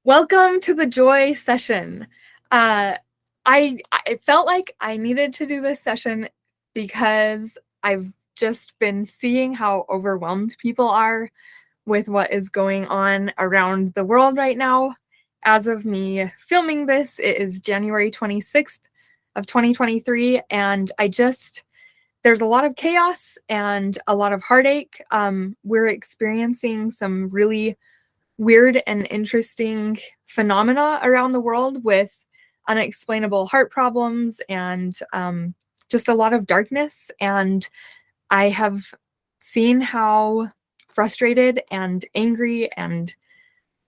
Welcome to the joy session. I felt like I needed to do this session because I've just been seeing how overwhelmed people are with what is going on around the world right now. As of me filming this, it is January 26th of 2023, and there's a lot of chaos and a lot of heartache. We're experiencing some really weird and interesting phenomena around the world with unexplainable heart problems and just a lot of darkness. And I have seen how frustrated and angry and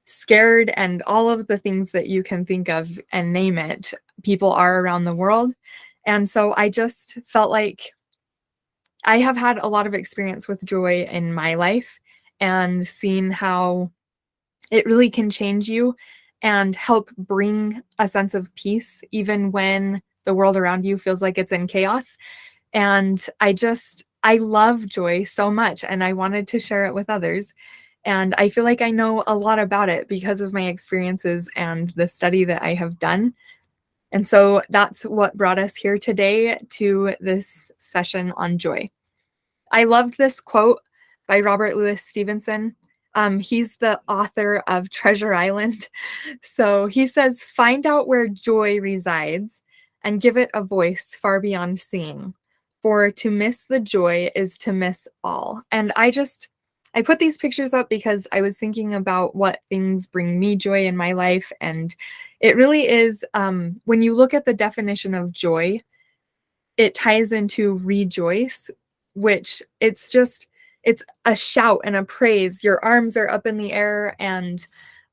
scared and all of the things that you can think of and name it, people are around the world. And so I just felt like I have had a lot of experience with joy in my life and seen how it really can change you and help bring a sense of peace even when the world around you feels like it's in chaos. And I love joy so much, and I wanted to share it with others. And I feel like I know a lot about it because of my experiences and the study that I have done. And so that's what brought us here today to this session on joy. I loved this quote by Robert Louis Stevenson. He's the author of Treasure Island. So he says, "Find out where joy resides and give it a voice far beyond seeing. For to miss the joy is to miss all." And I put these pictures up because I was thinking about what things bring me joy in my life. And it really is, when you look at the definition of joy, it ties into rejoice, which it's a shout and a praise. Your arms are up in the air, and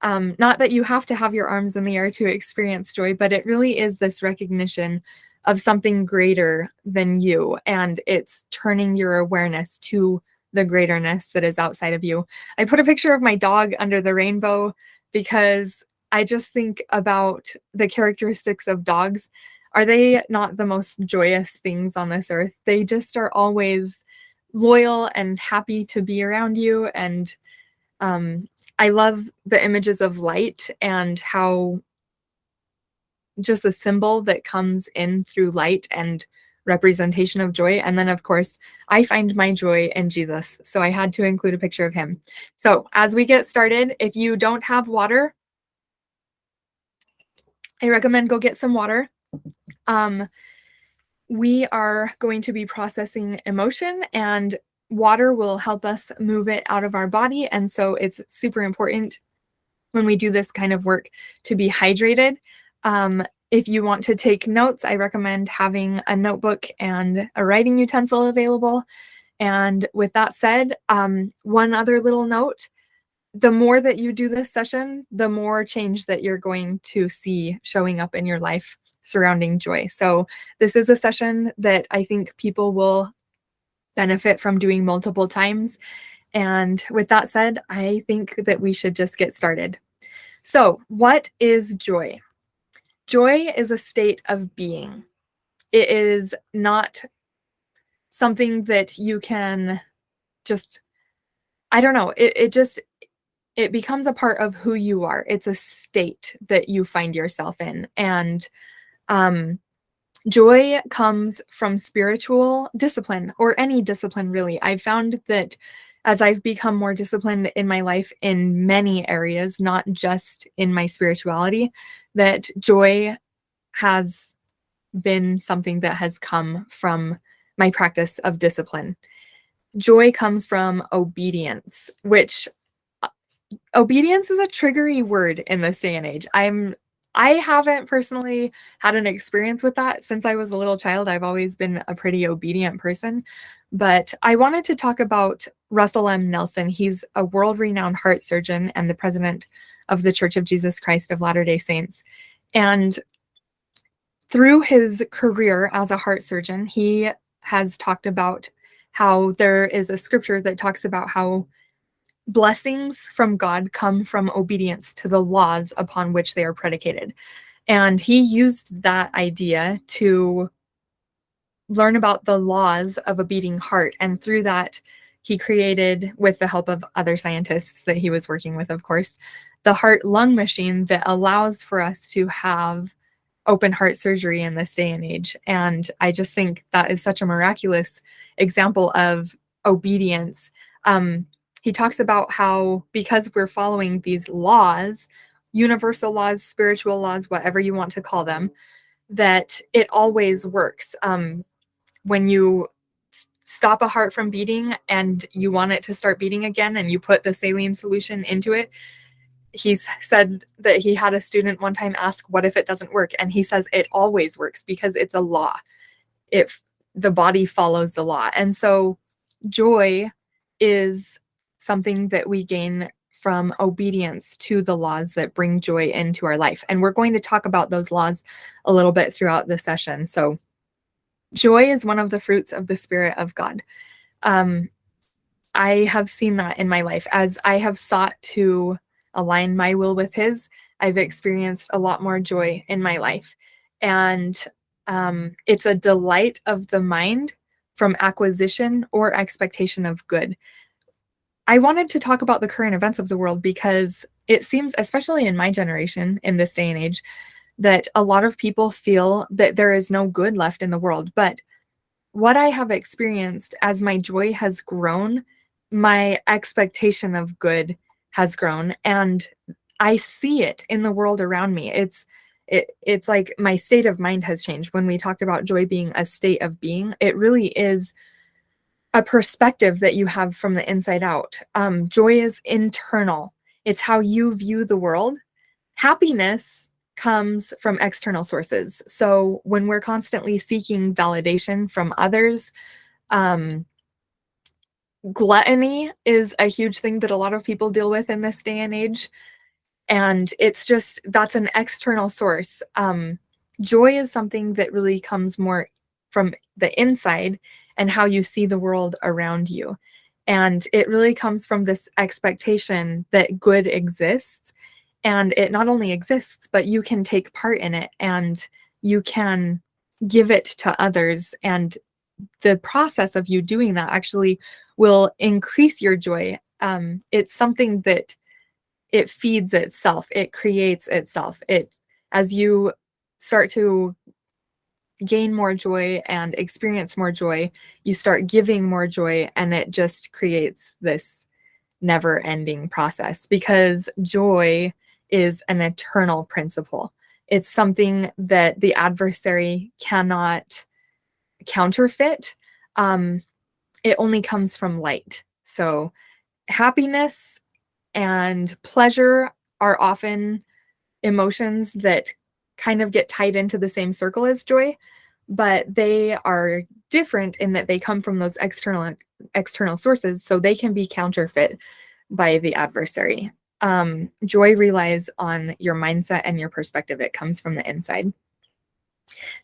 not that you have to have your arms in the air to experience joy, but it really is this recognition of something greater than you, and it's turning your awareness to the greaterness that is outside of you. I put a picture of my dog under the rainbow because I just think about the characteristics of dogs. Are they not the most joyous things on this earth? They just are always loyal and happy to be around you. And I love the images of light and how just the symbol that comes in through light and representation of joy. And then, of course, I find my joy in Jesus. So I had to include a picture of him. So as we get started, if you don't have water, I recommend go get some water. We are going to be processing emotion, and water will help us move it out of our body. And so it's super important when we do this kind of work to be hydrated. If you want to take notes, I recommend having a notebook and a writing utensil available. And with that said, one other little note: the more that you do this session, the more change that you're going to see showing up in your life surrounding joy. So this is a session that I think people will benefit from doing multiple times. And with that said, I think that we should just get started. So, what is joy? Joy is a state of being. It is not something that you can just, I don't know, it becomes a part of who you are. It's a state that you find yourself in. And joy comes from spiritual discipline, or any discipline, really. I've found that as I've become more disciplined in my life in many areas, not just in my spirituality, that joy has been something that has come from my practice of discipline. Joy comes from obedience, which obedience is a triggery word in this day and age. I haven't personally had an experience with that since I was a little child. I've always been a pretty obedient person, but I wanted to talk about Russell M. Nelson. He's a world-renowned heart surgeon and the president of the Church of Jesus Christ of Latter-day Saints. And through his career as a heart surgeon, he has talked about how there is a scripture that talks about how blessings from God come from obedience to the laws upon which they are predicated. And he used that idea to learn about the laws of a beating heart. And through that, he created, with the help of other scientists that he was working with, of course, the heart lung machine that allows for us to have open heart surgery in this day and age. And I just think that is such a miraculous example of obedience. He talks about how, because we're following these laws, universal laws, spiritual laws, whatever you want to call them, that it always works. When you stop a heart from beating and you want it to start beating again and you put the saline solution into it, he's said that he had a student one time ask, what if it doesn't work? And he says it always works because it's a law. If the body follows the law. And so joy is something that we gain from obedience to the laws that bring joy into our life. And we're going to talk about those laws a little bit throughout the session. So joy is one of the fruits of the Spirit of God. I have seen that in my life as I have sought to align my will with His. I've experienced a lot more joy in my life. And it's a delight of the mind from acquisition or expectation of good. I wanted to talk about the current events of the world because it seems, especially in my generation, in this day and age, that a lot of people feel that there is no good left in the world. But what I have experienced as my joy has grown, my expectation of good has grown, and I see it in the world around me. It's like my state of mind has changed. When we talked about joy being a state of being, it really is a perspective that you have from the inside out. Joy is internal. It's how you view the world. Happiness comes from external sources. So when we're constantly seeking validation from others, gluttony is a huge thing that a lot of people deal with in this day and age. And it's just, that's an external source. Joy is something that really comes more from the inside and how you see the world around you. And it really comes from this expectation that good exists. And it not only exists, but you can take part in it and you can give it to others. And the process of you doing that actually will increase your joy. It's something that it feeds itself. It creates itself. As you start to gain more joy and experience more joy, you start giving more joy, and it just creates this never-ending process, because joy is an eternal principle. It's something that the adversary cannot counterfeit. It only comes from light. So happiness and pleasure are often emotions that kind of get tied into the same circle as joy, but they are different in that they come from those external sources, so they can be counterfeit by the adversary. Joy relies on your mindset and your perspective. It comes from the inside.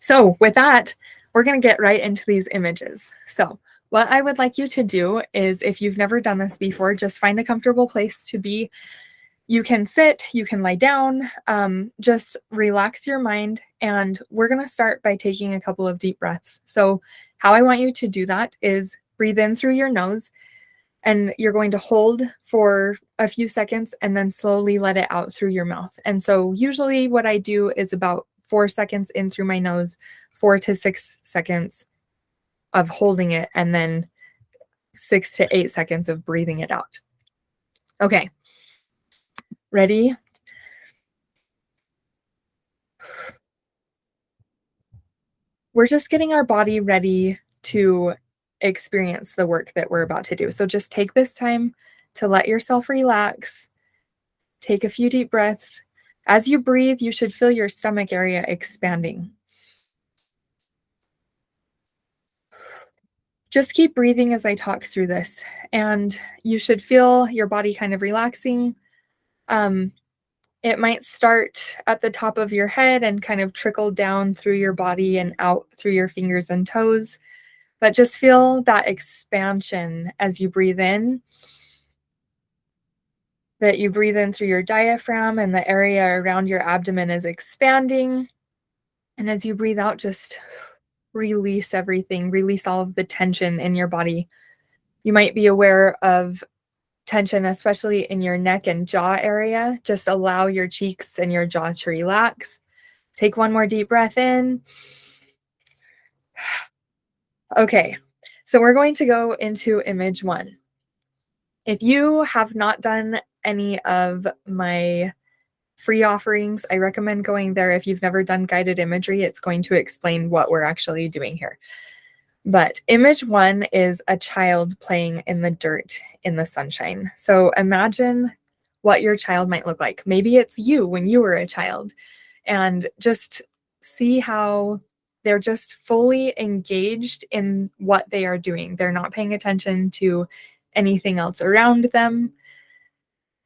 So with that, we're going to get right into these images. So what I would like you to do is, if you've never done this before, just find a comfortable place to be. You can sit, you can lie down, just relax your mind. And we're going to start by taking a couple of deep breaths. So how I want you to do that is breathe in through your nose, and you're going to hold for a few seconds and then slowly let it out through your mouth. And so usually what I do is about 4 seconds in through my nose, 4 to 6 seconds of holding it, and then 6 to 8 seconds of breathing it out. Okay. Ready? We're just getting our body ready to experience the work that we're about to do. So just take this time to let yourself relax. Take a few deep breaths. As you breathe, you should feel your stomach area expanding. Just keep breathing as I talk through this, and you should feel your body kind of relaxing. It might start at the top of your head and kind of trickle down through your body and out through your fingers and toes. But just feel that expansion as you breathe in, that you breathe in through your diaphragm and the area around your abdomen is expanding. And as you breathe out, just release everything, release all of the tension in your body. You might be aware of tension, especially in your neck and jaw area. Just allow your cheeks and your jaw to relax. Take one more deep breath in. Okay, so we're going to go into image 1. If you have not done any of my free offerings, I recommend going there. If you've never done guided imagery, it's going to explain what we're actually doing here. But image 1 is a child playing in the dirt in the sunshine. So imagine what your child might look like. Maybe it's you when you were a child, and just see how they're just fully engaged in what they are doing. They're not paying attention to anything else around them.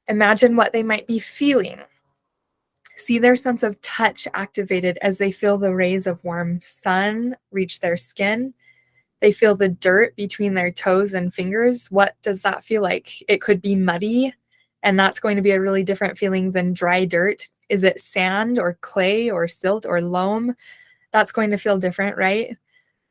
Imagine what they might be feeling. See their sense of touch activated as they feel the rays of warm sun reach their skin. They feel the dirt between their toes and fingers. What does that feel like? It could be muddy, and that's going to be a really different feeling than dry dirt. Is it sand or clay or silt or loam? That's going to feel different, right?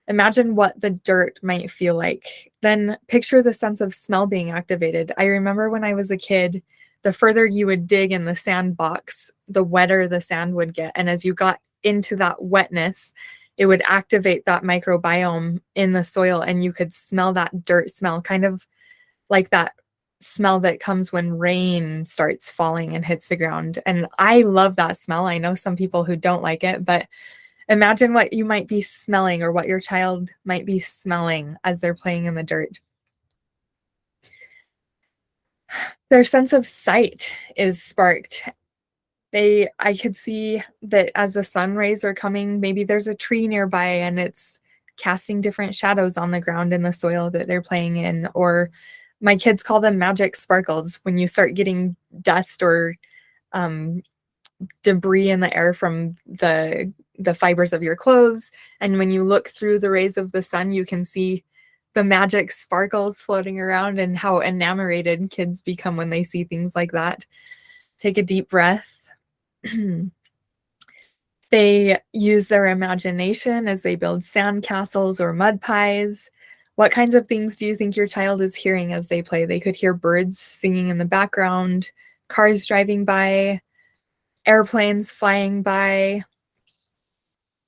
Imagine what the dirt might feel like. Then picture the sense of smell being activated. I remember when I was a kid, the further you would dig in the sandbox, the wetter the sand would get. And as you got into that wetness, it would activate that microbiome in the soil, and you could smell that dirt smell, kind of like that smell that comes when rain starts falling and hits the ground. And I love that smell. I know some people who don't like it, but imagine what you might be smelling, or what your child might be smelling as they're playing in the dirt. Their sense of sight is sparked. I could see that as the sun rays are coming, maybe there's a tree nearby and it's casting different shadows on the ground in the soil that they're playing in. Or my kids call them magic sparkles, when you start getting dust or debris in the air from the fibers of your clothes. And when you look through the rays of the sun, you can see the magic sparkles floating around, and how enamored kids become when they see things like that. Take a deep breath. They use their imagination as they build sandcastles or mud pies. What kinds of things do you think your child is hearing as they play? They could hear birds singing in the background, cars driving by, airplanes flying by.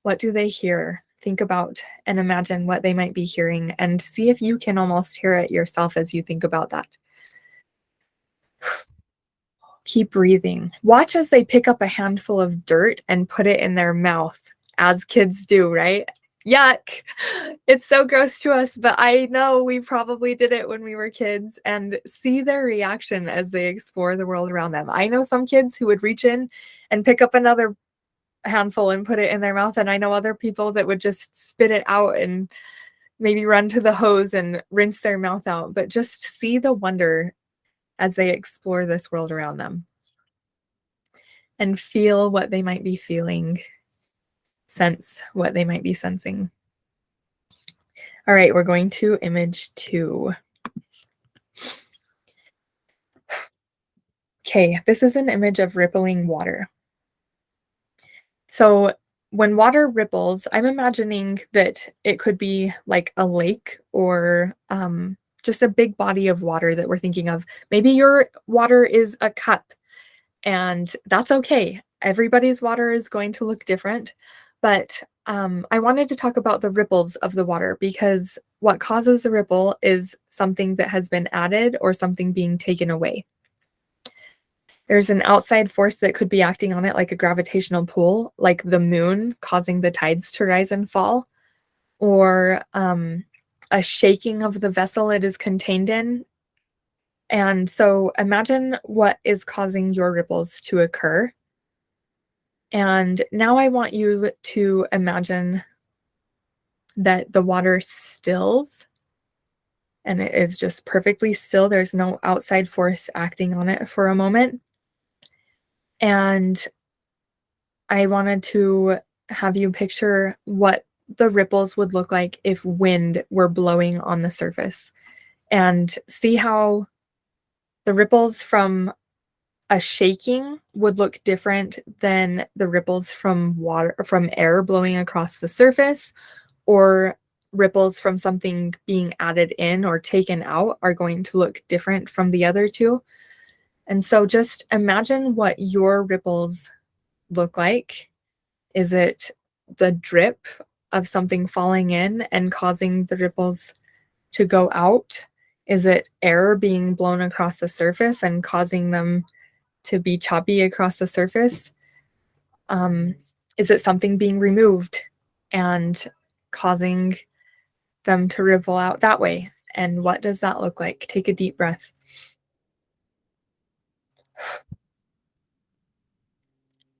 What do they hear? Think about and imagine what they might be hearing, and see if you can almost hear it yourself as you think about that. Keep breathing. Watch as they pick up a handful of dirt and put it in their mouth, as kids do, right? Yuck. It's so gross to us, but I know we probably did it when we were kids, and see their reaction as they explore the world around them. I know some kids who would reach in and pick up another handful and put it in their mouth, and I know other people that would just spit it out and maybe run to the hose and rinse their mouth out. But just see the wonder as they explore this world around them, and feel what they might be feeling, sense what they might be sensing. All right, we're going to image 2. Okay, this is an image of rippling water. So when water ripples, I'm imagining that it could be like a lake, or just a big body of water that we're thinking of. Maybe your water is a cup, and that's okay. Everybody's water is going to look different, but I wanted to talk about the ripples of the water, because what causes a ripple is something that has been added or something being taken away. There's an outside force that could be acting on it, like a gravitational pull, like the moon causing the tides to rise and fall, or a shaking of the vessel it is contained in. And so imagine what is causing your ripples to occur. And now I want you to imagine that the water stills, and it is just perfectly still. There's no outside force acting on it for a moment. And I wanted to have you picture what the ripples would look like if wind were blowing on the surface, and see how the ripples from a shaking would look different than the ripples from water, from air blowing across the surface, or ripples from something being added in or taken out are going to look different from the other two. And so just imagine what your ripples look like. Is it the drip of something falling in and causing the ripples to go out? Is it air being blown across the surface and causing them to be choppy across the surface? Um, is it something being removed and causing them to ripple out that way? And what does that look like? Take a deep breath.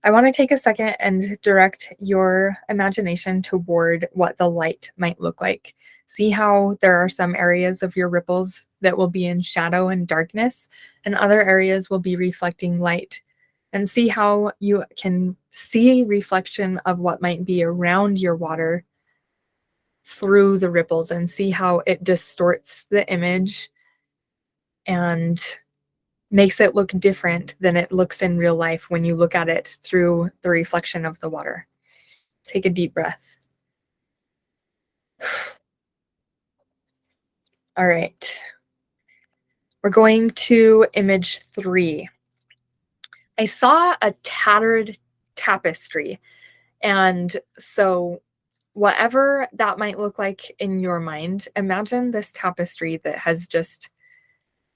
I want to take a second and direct your imagination toward what the light might look like. See how there are some areas of your ripples that will be in shadow and darkness, and other areas will be reflecting light. And see how you can see reflection of what might be around your water through the ripples, and see how it distorts the image and makes it look different than it looks in real life when you look at it through the reflection of the water. Take a deep breath. All right. We're going to image 3. I saw a tattered tapestry. And so, whatever that might look like in your mind, imagine this tapestry that has just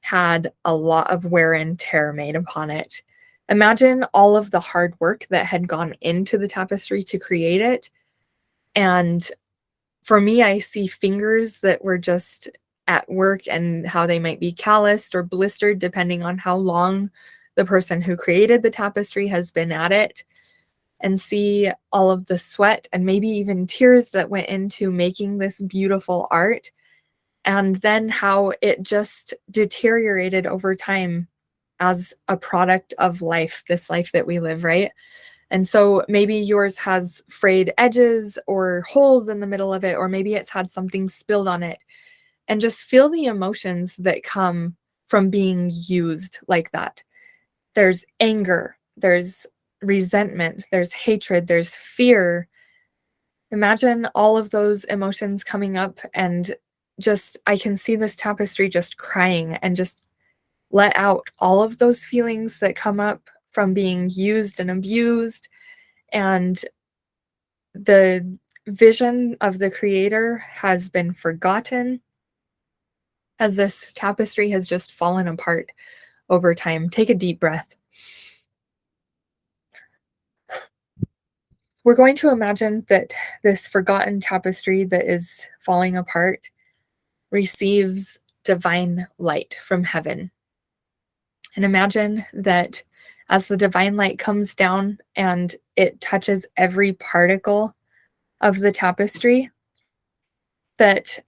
had a lot of wear and tear made upon it. Imagine all of the hard work that had gone into the tapestry to create it. And for me, I see fingers that were just at work and how they might be calloused or blistered, depending on how long the person who created the tapestry has been at it. And see all of the sweat and maybe even tears that went into making this beautiful art. And then how it just deteriorated over time as a product of life, this life that we live, right? And so maybe yours has frayed edges or holes in the middle of it, or maybe it's had something spilled on it. And just feel the emotions that come from being used like that. There's anger, there's resentment, there's hatred, there's fear. Imagine all of those emotions coming up, and just, I can see this tapestry just crying and just let out all of those feelings that come up from being used and abused. And the vision of the creator has been forgotten as this tapestry has just fallen apart over time. Take a deep breath. We're going to imagine that this forgotten tapestry that is falling apart receives divine light from heaven. And imagine that as the divine light comes down and it touches every particle of the tapestry, that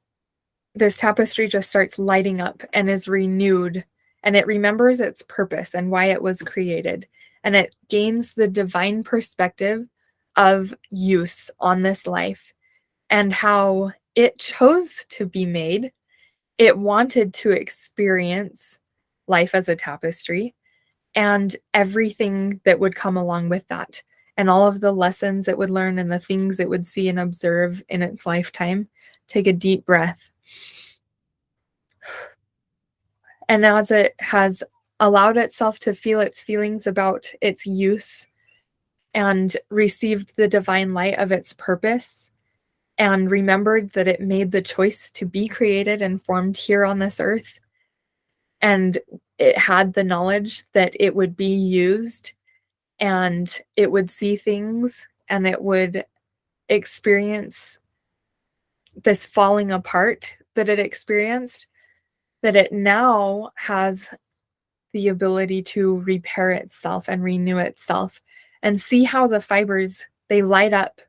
this tapestry just starts lighting up and is renewed, and it remembers its purpose and why it was created. And it gains the divine perspective of use on this life and how it chose to be made. It wanted to experience life as a tapestry and everything that would come along with that, and all of the lessons it would learn and the things it would see and observe in its lifetime. Take a deep breath. And as it has allowed itself to feel its feelings about its use and received the divine light of its purpose and remembered that it made the choice to be created and formed here on this earth, and it had the knowledge that it would be used and it would see things and it would experience this falling apart that it experienced, that it now has the ability to repair itself and renew itself. And see how the fibers, they light up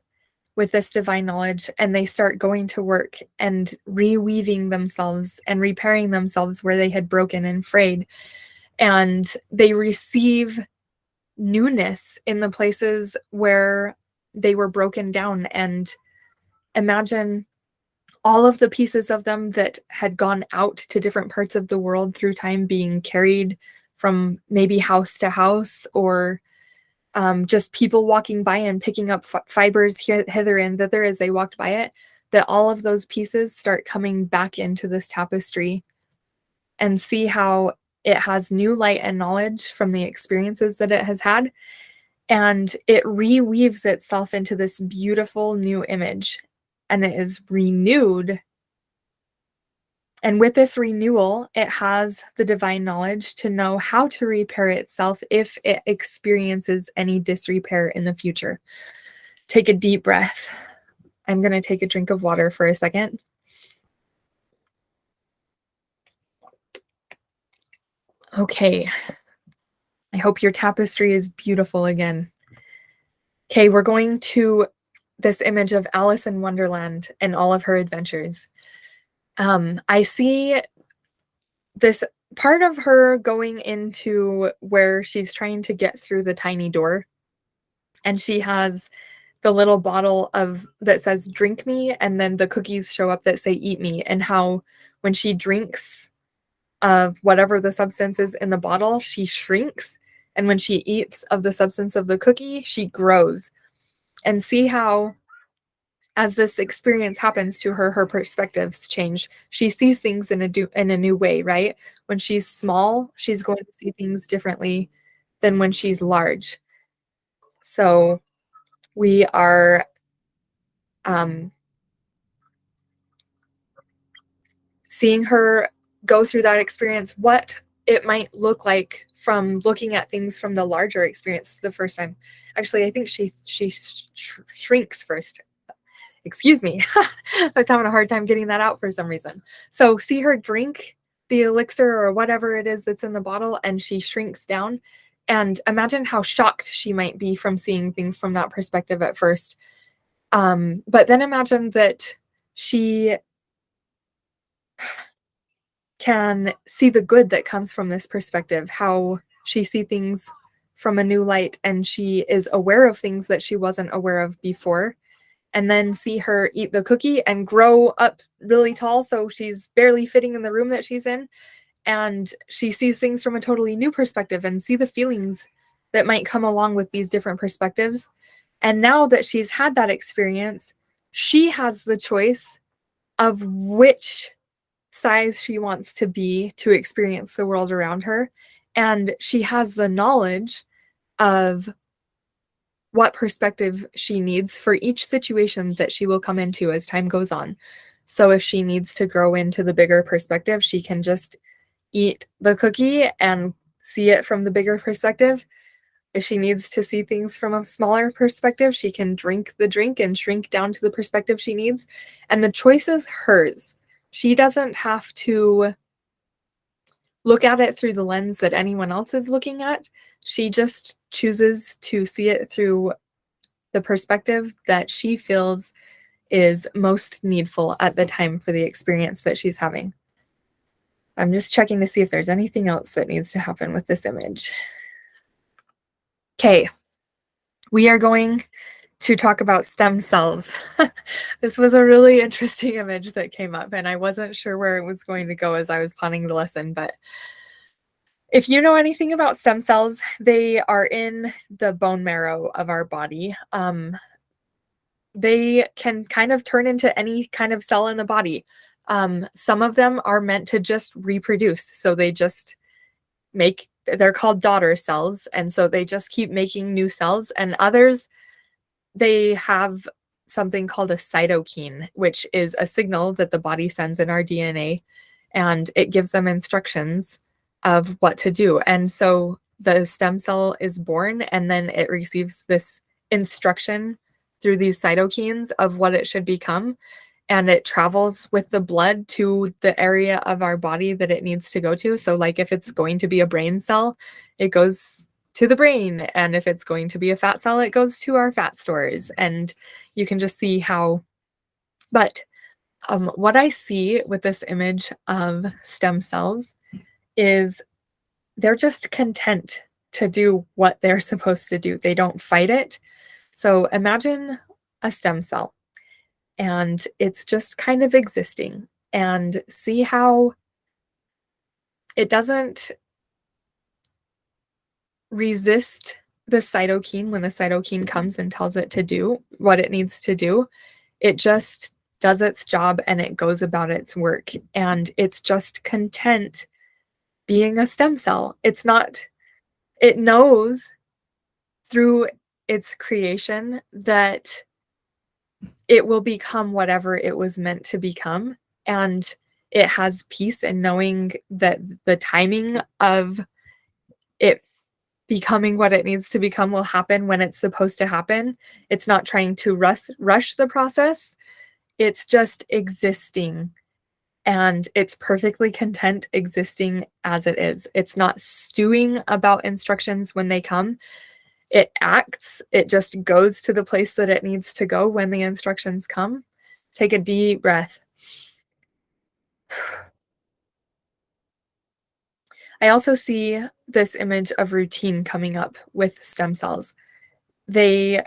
with this divine knowledge and they start going to work and reweaving themselves and repairing themselves where they had broken and frayed. And they receive newness in the places where they were broken down. And imagine all of the pieces of them that had gone out to different parts of the world through time being carried from maybe house to house, or just people walking by and picking up fibers hither and thither as they walked by it. that all of those pieces start coming back into this tapestry, and see how it has new light and knowledge from the experiences that it has had, and it reweaves itself into this beautiful new image, and it is renewed. And with this renewal, it has the divine knowledge to know how to repair itself if it experiences any disrepair in the future. Take a deep breath. I'm going to take a drink of water for a second. Okay. I hope your tapestry is beautiful again. Okay, we're going to this image of Alice in Wonderland and all of her adventures. I see this part of her going into where she's trying to get through the tiny door, and she has the little bottle of that says drink me, and then the cookies show up that say eat me, and how when she drinks of whatever the substance is in the bottle, she shrinks, and when she eats of the substance of the cookie, she grows. And see how as this experience happens to her, her perspectives change. She sees things in a new way, right? When she's small, she's going to see things differently than when she's large. So we are seeing her go through that experience, what it might look like from looking at things from the larger experience the first time. Actually, I think she shrinks first. Excuse me. I was having a hard time getting that out for some reason. So see her drink the elixir or whatever it is that's in the bottle, and she shrinks down. And imagine how shocked she might be from seeing things from that perspective at first. But then imagine that she can see the good that comes from this perspective, how she sees things from a new light, and she is aware of things that she wasn't aware of before. And then see her eat the cookie and grow up really tall, so she's barely fitting in the room that she's in. And she sees things from a totally new perspective and see the feelings that might come along with these different perspectives. And now that she's had that experience, she has the choice of which size she wants to be to experience the world around her. And she has the knowledge of what perspective she needs for each situation that she will come into as time goes on. So if she needs to grow into the bigger perspective, she can just eat the cookie and see it from the bigger perspective. If she needs to see things from a smaller perspective, she can drink the drink and shrink down to the perspective she needs. And the choice is hers. She doesn't have to look at it through the lens that anyone else is looking at. She just chooses to see it through the perspective that she feels is most needful at the time for the experience that she's having. I'm just checking to see if there's anything else that needs to happen with this image. Okay, we are going to talk about stem cells. This was a really interesting image that came up, and I wasn't sure where it was going to go as I was planning the lesson, but if you know anything about stem cells, they are in the bone marrow of our body. They can kind of turn into any kind of cell in the body. Some of them are meant to just reproduce, so they just they're called daughter cells, and so they just keep making new cells. And others, they have something called a cytokine, which is a signal that the body sends in our DNA, and it gives them instructions of what to do. And so the stem cell is born, and then it receives this instruction through these cytokines of what it should become, and it travels with the blood to the area of our body that it needs to go to. So like if it's going to be a brain cell, it goes to the brain, and if it's going to be a fat cell, it goes to our fat stores. And you can just see how. But what I see with this image of stem cells is they're just content to do what they're supposed to do. They don't fight it. So imagine a stem cell, and it's just kind of existing, and see how it doesn't resist the cytokine when the cytokine comes and tells it to do what it needs to do. It just does its job, and it goes about its work. And it's just content being a stem cell. It knows through its creation that it will become whatever it was meant to become. And it has peace in knowing that the timing of it becoming what it needs to become will happen when it's supposed to happen. It's not trying to rush the process. It's just existing, and it's perfectly content existing as it is. It's not stewing about instructions when they come. It acts, it just goes to the place that it needs to go when the instructions come. Take a deep breath. I also see this image of routine coming up with stem cells. They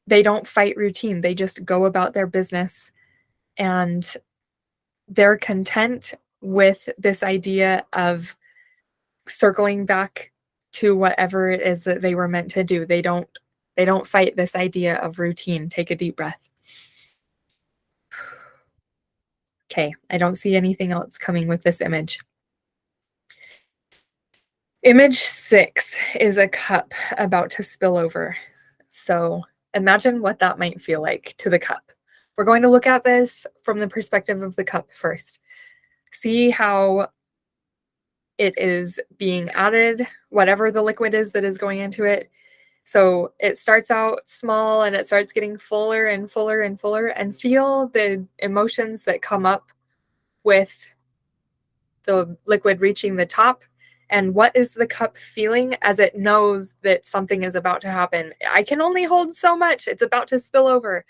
they don't fight routine. They just go about their business, and they're content with this idea of circling back to whatever it is that they were meant to do. They don't fight this idea of routine. Take a deep breath. Okay, I don't see anything else coming with this image. Image 6 is a cup about to spill over. So imagine what that might feel like to the cup. We're going to look at this from the perspective of the cup first. See how it is being added, whatever the liquid is that is going into it. So it starts out small and it starts getting fuller and fuller and fuller, and feel the emotions that come up with the liquid reaching the top. And what is the cup feeling as it knows that something is about to happen? I can only hold so much. It's about to spill over.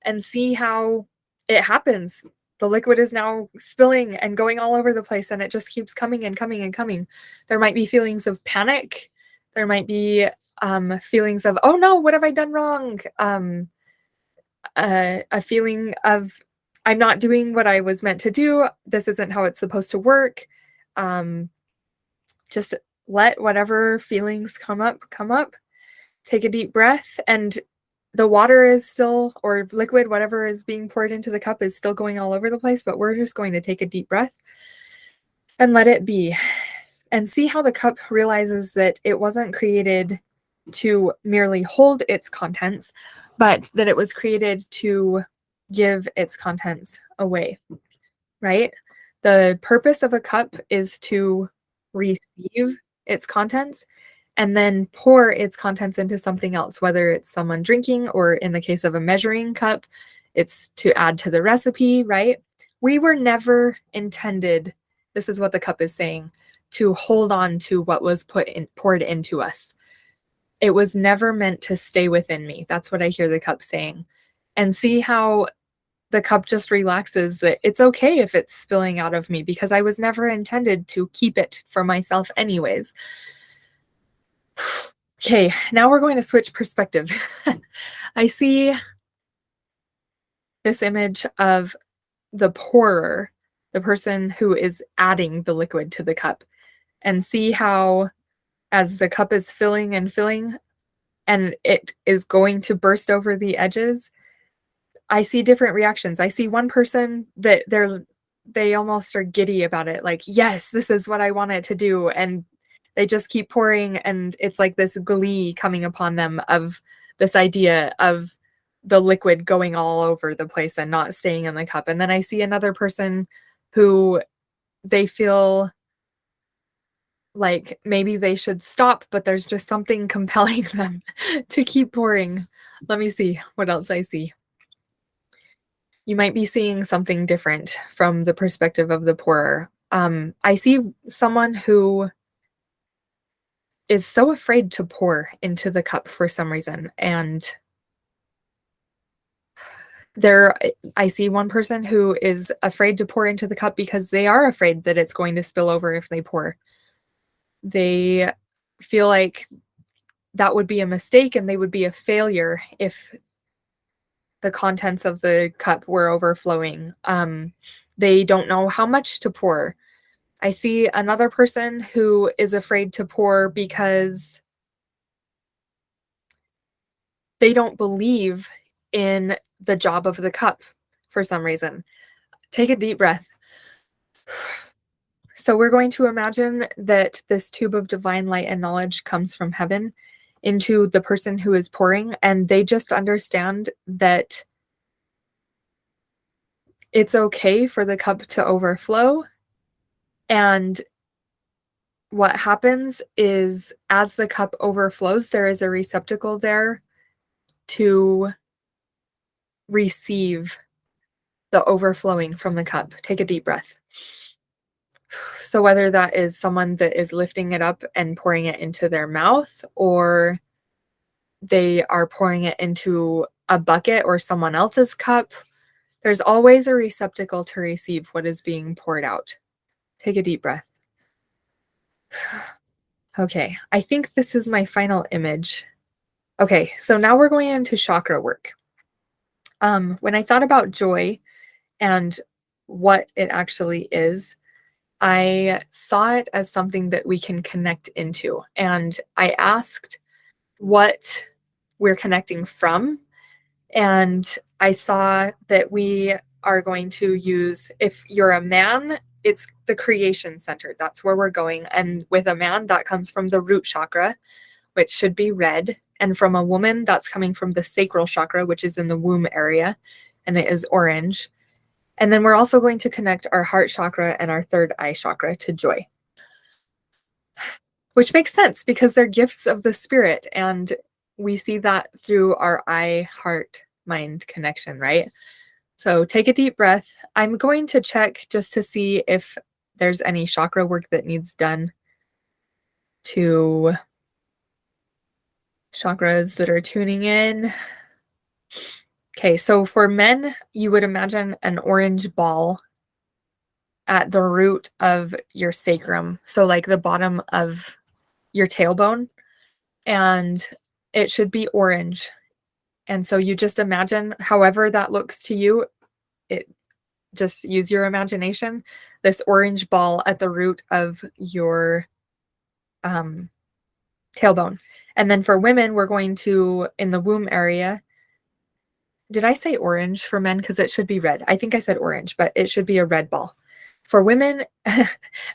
And see how it happens. The liquid is now spilling and going all over the place, and it just keeps coming and coming and coming. There might be feelings of panic. There might be feelings of, oh no, what have I done wrong? A feeling of, I'm not doing what I was meant to do. This isn't how it's supposed to work. Just let whatever feelings come up. Take a deep breath, and the water is still, or liquid, whatever is being poured into the cup is still going all over the place, but we're just going to take a deep breath and let it be. And see how the cup realizes that it wasn't created to merely hold its contents, but that it was created to give its contents away, right? The purpose of a cup is to receive its contents and then pour its contents into something else, whether it's someone drinking, or in the case of a measuring cup, it's to add to the recipe, right? We were never intended, this is what the cup is saying, to hold on to what was poured into us. It was never meant to stay within me. That's what I hear the cup saying. And see how the cup just relaxes, that it's okay if it's spilling out of me, because I was never intended to keep it for myself anyways. Okay, now we're going to switch perspective. I see this image of the pourer, the person who is adding the liquid to the cup, and see how, as the cup is filling and filling, and it is going to burst over the edges, I see different reactions. I see one person that they almost are giddy about it, like, yes, this is what I wanted to do, and they just keep pouring, and it's like this glee coming upon them of this idea of the liquid going all over the place and not staying in the cup. And then I see another person who they feel like maybe they should stop, but there's just something compelling them to keep pouring. Let me see what else I see. You might be seeing something different from the perspective of the pourer. I see someone who is so afraid to pour into the cup for some reason. And I see one person who is afraid to pour into the cup because they are afraid that it's going to spill over if they pour. They feel like that would be a mistake and they would be a failure if the contents of the cup were overflowing. They don't know how much to pour. I see another person who is afraid to pour because they don't believe in the job of the cup. for some reason. Take a deep breath. So we're going to imagine that this tube of divine light and knowledge comes from heaven into the person who is pouring, and they just understand that it's okay for the cup to overflow. And what happens is, as the cup overflows, there is a receptacle there to receive the overflowing from the cup. Take a deep breath. So whether that is someone that is lifting it up and pouring it into their mouth, or they are pouring it into a bucket or someone else's cup, there's always a receptacle to receive what is being poured out. Take a deep breath. Okay, I think this is my final image. Okay, so now we're going into chakra work. When I thought about joy and what it actually is, I saw it as something that we can connect into. And I asked what we're connecting from. And I saw that we are going to use, if you're a man, it's the creation center. That's where we're going. And with a man, that comes from the root chakra, which should be red. And from a woman, that's coming from the sacral chakra, which is in the womb area, and it is orange. And then we're also going to connect our heart chakra and our third eye chakra to joy, which makes sense because they're gifts of the spirit. And we see that through our eye, heart, mind connection, right? So take a deep breath. I'm going to check just to see if there's any chakra work that needs done to chakras that are tuning in. Okay, so for men, you would imagine an orange ball at the root of your sacrum. So like the bottom of your tailbone, and it should be orange. And so you just imagine however that looks to you, it just use your imagination, this orange ball at the root of your tailbone. And then for women, we're going to, in the womb area, did I say orange for men? Because it should be red. I think I said orange, but it should be a red ball. For women,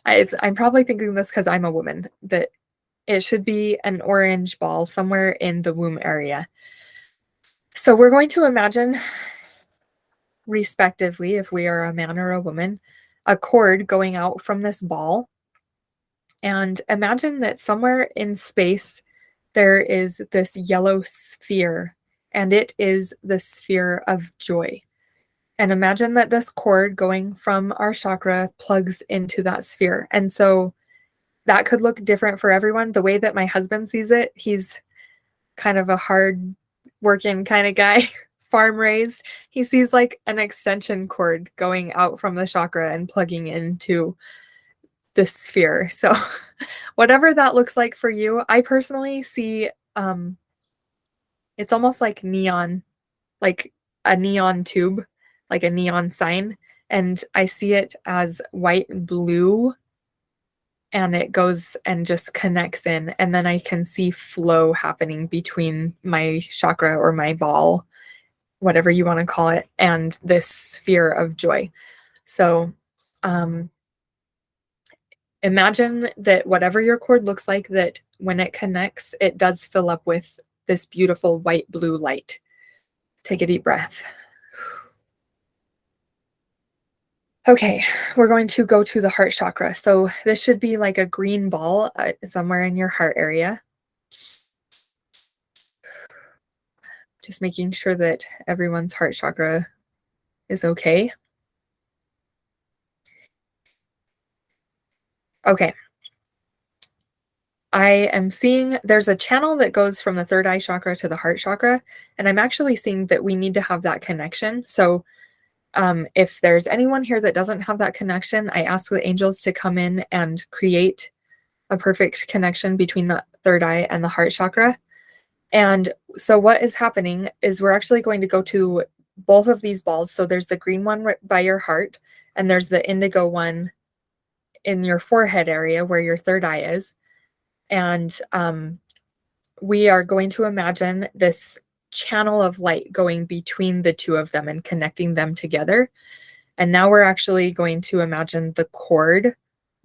I'm probably thinking this because I'm a woman, that it should be an orange ball somewhere in the womb area. So we're going to imagine, respectively, if we are a man or a woman, a cord going out from this ball. And imagine that somewhere in space, there is this yellow sphere, and it is the sphere of joy. And imagine that this cord going from our chakra plugs into that sphere. And so that could look different for everyone. The way that my husband sees it, he's kind of a hard working kind of guy, farm raised. He sees like an extension cord going out from the chakra and plugging into the sphere. So whatever that looks like for you, I personally see it's almost like neon, like a neon tube, like a neon sign. And I see it as white and blue, and it goes and just connects in. And then I can see flow happening between my chakra or my ball, whatever you want to call it, and this sphere of joy. So imagine that whatever your cord looks like, that when it connects, it does fill up with this beautiful white blue light. Take a deep breath. Okay, we're going to go to the heart chakra. So this should be like a green ball somewhere in your heart area. Just making sure that everyone's heart chakra is okay. Okay. I am seeing there's a channel that goes from the third eye chakra to the heart chakra, and I'm actually seeing that we need to have that connection. So if there's anyone here that doesn't have that connection, I ask the angels to come in and create a perfect connection between the third eye and the heart chakra. And so what is happening is we're actually going to go to both of these balls. So there's the green one right by your heart, and there's the indigo one in your forehead area where your third eye is. And we are going to imagine this channel of light going between the two of them and connecting them together. And now we're actually going to imagine the cord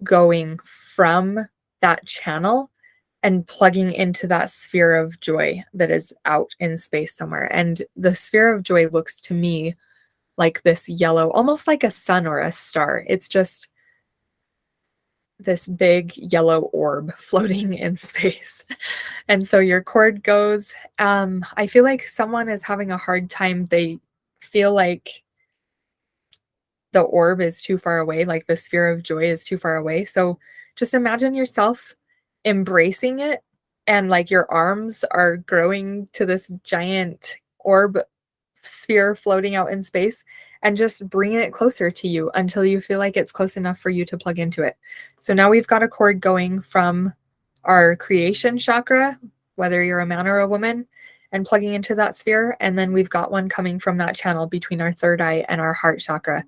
going from that channel and plugging into that sphere of joy that is out in space somewhere. And the sphere of joy looks to me like this yellow, almost like a sun or a star. It's just this big yellow orb floating in space. And so your cord goes. I feel like someone is having a hard time. They feel like the orb is too far away, like the sphere of joy is too far away. So just imagine yourself embracing it, and like your arms are growing to this giant orb sphere floating out in space, and just bring it closer to you until you feel like it's close enough for you to plug into it. So now we've got a cord going from our creation chakra, whether you're a man or a woman, and plugging into that sphere. And then we've got one coming from that channel between our third eye and our heart chakra.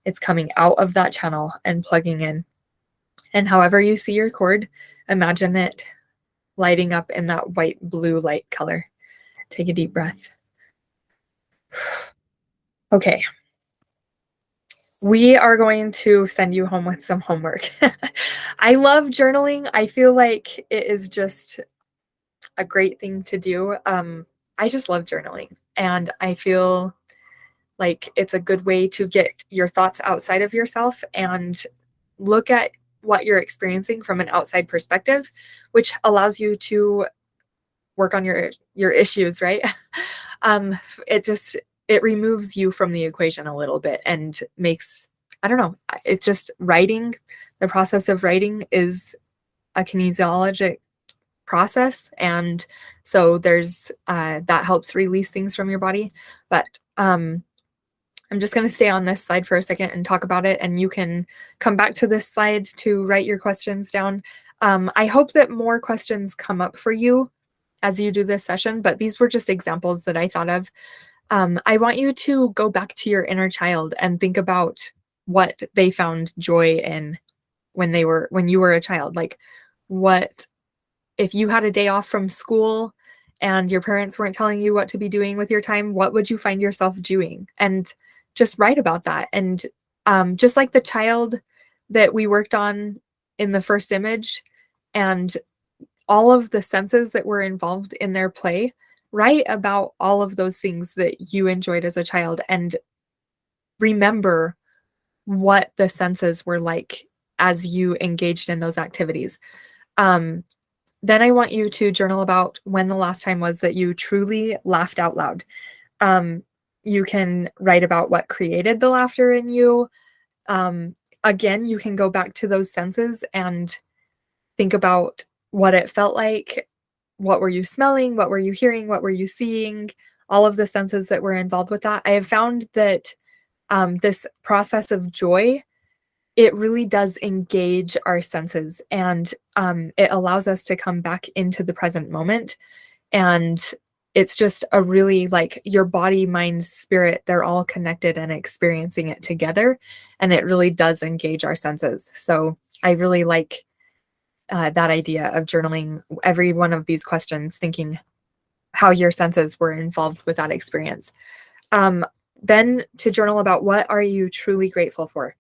It's coming out of that channel and plugging in. And however you see your cord, imagine it lighting up in that white blue light color. Take a deep breath. Okay. We are going to send you home with some homework. I love journaling. I feel like it is just a great thing to do. I just love journaling, and I feel like it's a good way to get your thoughts outside of yourself and look at what you're experiencing from an outside perspective, which allows you to work on your issues, right? It removes you from the equation a little bit and makes, I don't know, it's just writing. The process of writing is a kinesiologic process, and so there's that helps release things from your body. But I'm just going to stay on this slide for a second and talk about it, and you can come back to this slide to write your questions down. I hope that more questions come up for you as you do this session, but these were just examples that I thought of. I want you to go back to your inner child and think about what they found joy in when you were a child. Like, what if you had a day off from school and your parents weren't telling you what to be doing with your time? What would you find yourself doing? And just write about that. And just like the child that we worked on in the first image, and all of the senses that were involved in their play, write about all of those things that you enjoyed as a child, and remember what the senses were like as you engaged in those activities. Then I want you to journal about when the last time was that you truly laughed out loud. You can write about what created the laughter in you. Again, you can go back to those senses and think about what it felt like. What were you smelling? What were you hearing? What were you seeing? All of the senses that were involved with that. I have found that this process of joy, it really does engage our senses, and it allows us to come back into the present moment. And it's just a really, like, your body, mind, spirit, they're all connected and experiencing it together. And it really does engage our senses. So I really like that idea of journaling every one of these questions, thinking how your senses were involved with that experience. Then to journal about what are you truly grateful for.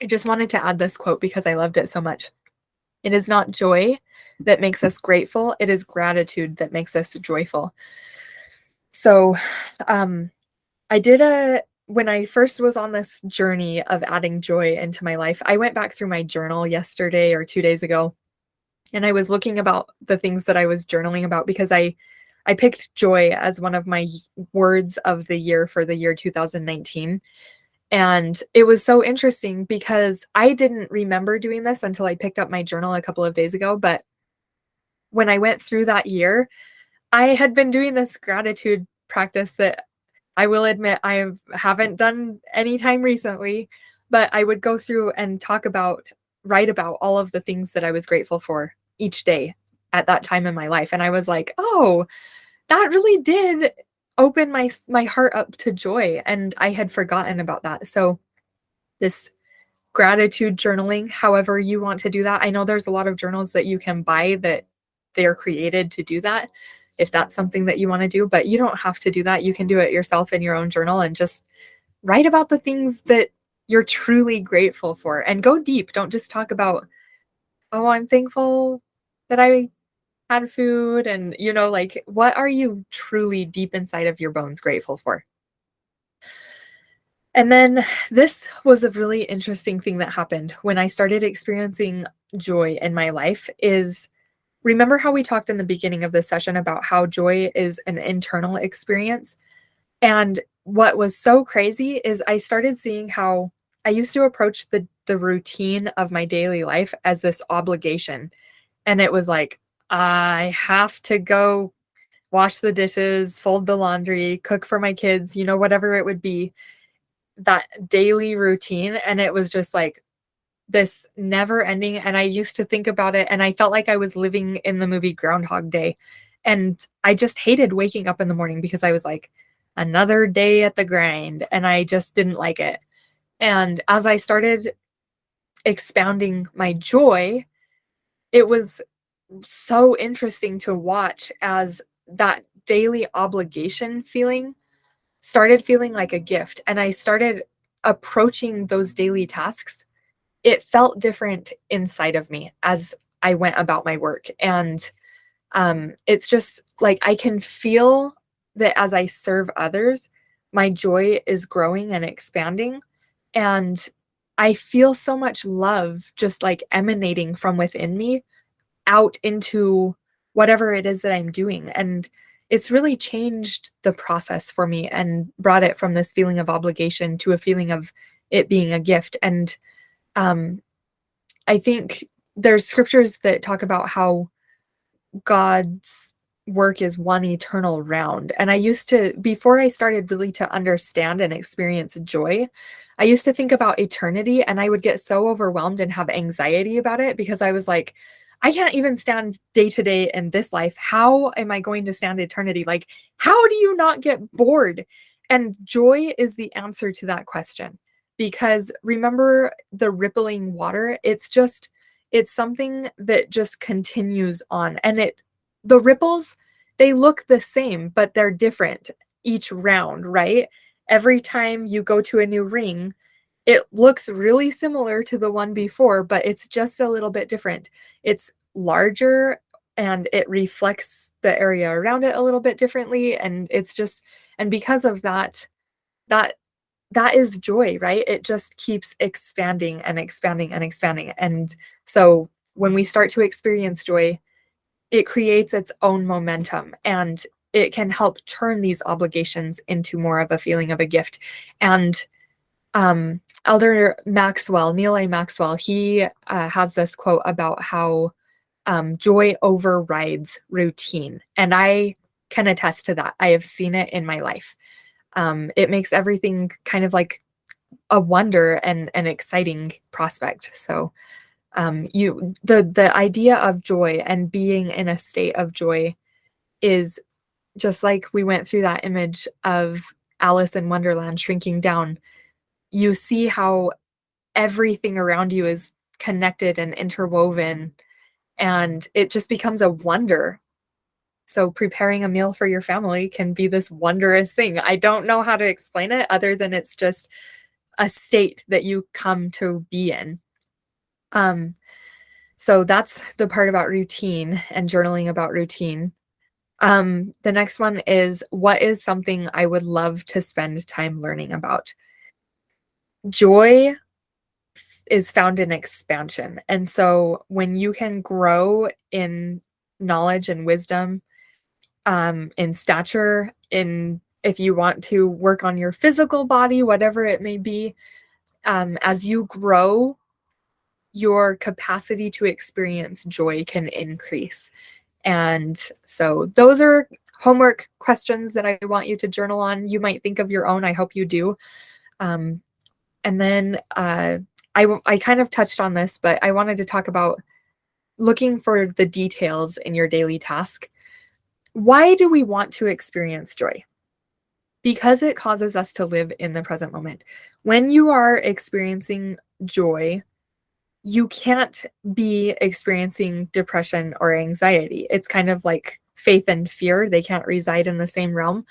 I just wanted to add this quote because I loved it so much. It is not joy that makes us grateful. It is gratitude that makes us joyful. So when I first was on this journey of adding joy into my life, I went back through my journal yesterday or 2 days ago, and I was looking about the things that I was journaling about, because I picked joy as one of my words of the year for the year 2019. And it was so interesting because I didn't remember doing this until I picked up my journal a couple of days ago. But when I went through that year, I had been doing this gratitude practice that I will admit I haven't done any time recently, but I would go through and write about all of the things that I was grateful for each day at that time in my life. And I was like, oh, that really did open my heart up to joy, and I had forgotten about that. So this gratitude journaling, however you want to do that. I know there's a lot of journals that you can buy that they're created to do that, if that's something that you want to do. But you don't have to do that. You can do it yourself in your own journal and just write about the things that you're truly grateful for and go deep. Don't just talk about, oh, I'm thankful that I had food. And, like, what are you truly deep inside of your bones grateful for? And then this was a really interesting thing that happened when I started experiencing joy in my life is, remember how we talked in the beginning of this session about how joy is an internal experience? And what was so crazy is I started seeing how I used to approach the routine of my daily life as this obligation. And it was like, I have to go wash the dishes, fold the laundry, cook for my kids, whatever it would be, that daily routine. And it was just like this never ending. And I used to think about it and I felt like I was living in the movie Groundhog Day. And I just hated waking up in the morning because I was like, another day at the grind. And I just didn't like it. And as I started expounding my joy, it was so interesting to watch as that daily obligation feeling started feeling like a gift. And I started approaching those daily tasks. It felt different inside of me as I went about my work. And it's just like I can feel that as I serve others, my joy is growing and expanding. And I feel so much love just like emanating from within me out into whatever it is that I'm doing. And it's really changed the process for me and brought it from this feeling of obligation to a feeling of it being a gift. And I think there's scriptures that talk about how God's work is one eternal round. And I used to, before I started really to understand and experience joy, I used to think about eternity and I would get so overwhelmed and have anxiety about it because I was like, I can't even stand day to day in this life. How am I going to stand eternity? Like, how do you not get bored? And joy is the answer to that question. Because remember the rippling water? It's something that just continues on. And the ripples, they look the same, but they're different each round, right? Every time you go to a new ring, it looks really similar to the one before, but it's just a little bit different. It's larger and it reflects the area around it a little bit differently. And and because of that that is joy, right? It just keeps expanding and expanding and expanding. And so when we start to experience joy, it creates its own momentum and it can help turn these obligations into more of a feeling of a gift. And Elder Maxwell, Neil A. Maxwell, he has this quote about how joy overrides routine. And I can attest to that. I have seen it in my life. It makes everything kind of like a wonder and an exciting prospect. So the idea of joy and being in a state of joy is just like we went through that image of Alice in Wonderland shrinking down. You see how everything around you is connected and interwoven, and it just becomes a wonder. So preparing a meal for your family can be this wondrous thing. I don't know how to explain it other than it's just a state that you come to be in. So that's the part about routine and journaling about routine. The next one is, what is something I would love to spend time learning about? Joy is found in expansion. And so when you can grow in knowledge and wisdom, in stature, if you want to work on your physical body, whatever it may be, as you grow, your capacity to experience joy can increase. And so those are homework questions that I want you to journal on. You might think of your own. I hope you do. And then I kind of touched on this, but I wanted to talk about looking for the details in your daily task. Why do we want to experience joy? Because it causes us to live in the present moment. When you are experiencing joy, you can't be experiencing depression or anxiety. It's kind of like faith and fear. They can't reside in the same realm.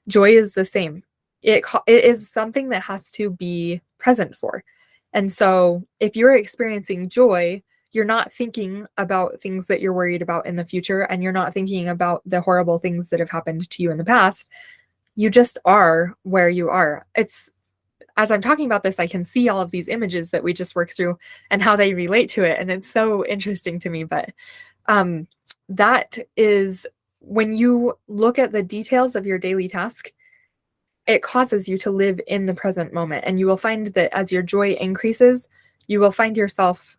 Joy is the same. It is something that has to be present for. And so if you're experiencing joy, you're not thinking about things that you're worried about in the future, and you're not thinking about the horrible things that have happened to you in the past. You just are where you are. It's as I'm talking about this, I can see all of these images that we just worked through and how they relate to it. And it's so interesting to me. But that is when you look at the details of your daily task, it causes you to live in the present moment. And you will find that as your joy increases, you will find yourself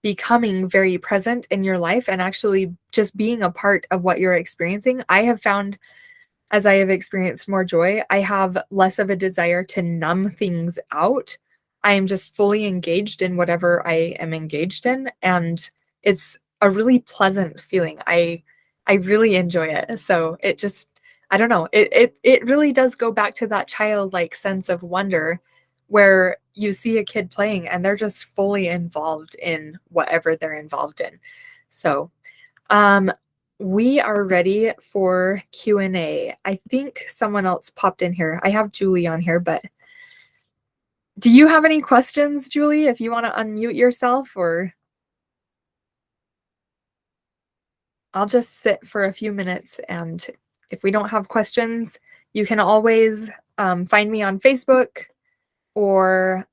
becoming very present in your life and actually just being a part of what you're experiencing. I have found as I have experienced more joy, I have less of a desire to numb things out. I am just fully engaged in whatever I am engaged in, and it's a really pleasant feeling. I really enjoy it. So it just I don't know. It really does go back to that childlike sense of wonder where you see a kid playing and they're just fully involved in whatever they're involved in. So, we are ready for Q&A. I think someone else popped in here. I have Julie on here, but do you have any questions, Julie, if you want to unmute yourself, or I'll just sit for a few minutes, and if we don't have questions, you can always find me on Facebook or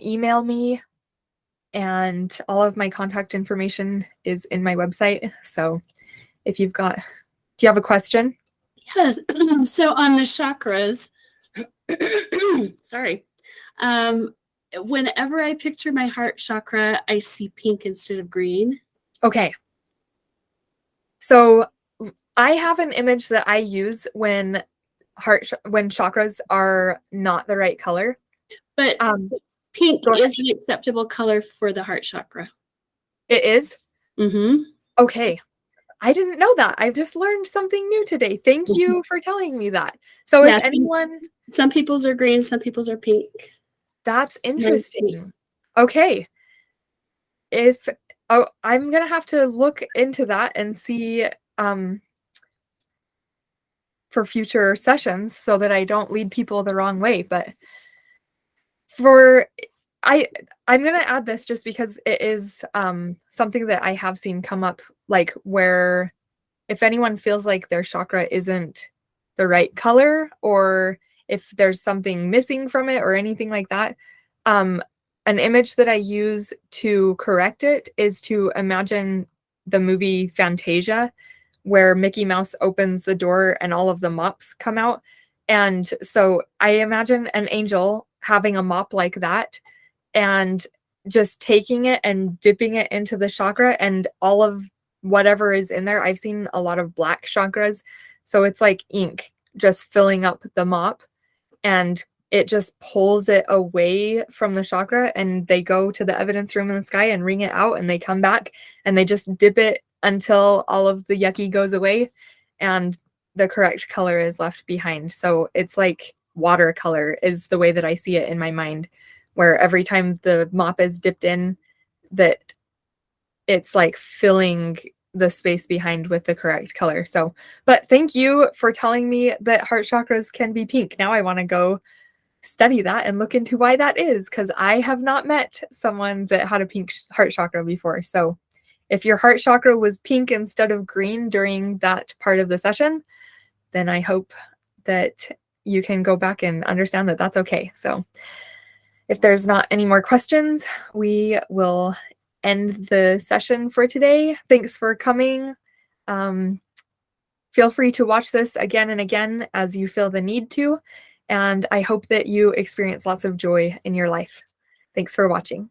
email me, and all of my contact information is in my website. So if you've got, do you have a question? Yes. So on the chakras, sorry. Whenever I picture my heart chakra, I see pink instead of green. Okay. So I have an image that I use when chakras are not the right color. But pink is the acceptable color for the heart chakra. It is? Mm-hmm. Okay. I didn't know that. I've just learned something new today. Thank you for telling me that. So if anyone... Some people's are green, some people's are pink. That's interesting. Okay. I'm going to have to look into that and see for future sessions so that I don't lead people the wrong way. But I'm going to add this just because it is something that I have seen come up, like where if anyone feels like their chakra isn't the right color, or if there's something missing from it or anything like that, an image that I use to correct it is to imagine the movie Fantasia, where Mickey Mouse opens the door and all of the mops come out. And so I imagine an angel having a mop like that and just taking it and dipping it into the chakra, and all of whatever is in there. I've seen a lot of black chakras. So it's like ink just filling up the mop, and it just pulls it away from the chakra, and they go to the evidence room in the sky and wring it out, and they come back and they just dip it until all of the yucky goes away and the correct color is left behind. So it's like watercolor is the way that I see it in my mind, where every time the mop is dipped in, that it's like filling the space behind with the correct color. So, but thank you for telling me that heart chakras can be pink. Now I want to go study that and look into why that is, because I have not met someone that had a pink heart chakra before. So if your heart chakra was pink instead of green during that part of the session, then I hope that you can go back and understand that that's okay. So if there's not any more questions, we will end the session for today. Thanks for coming. Feel free to watch this again and again as you feel the need to. And I hope that you experience lots of joy in your life. Thanks for watching.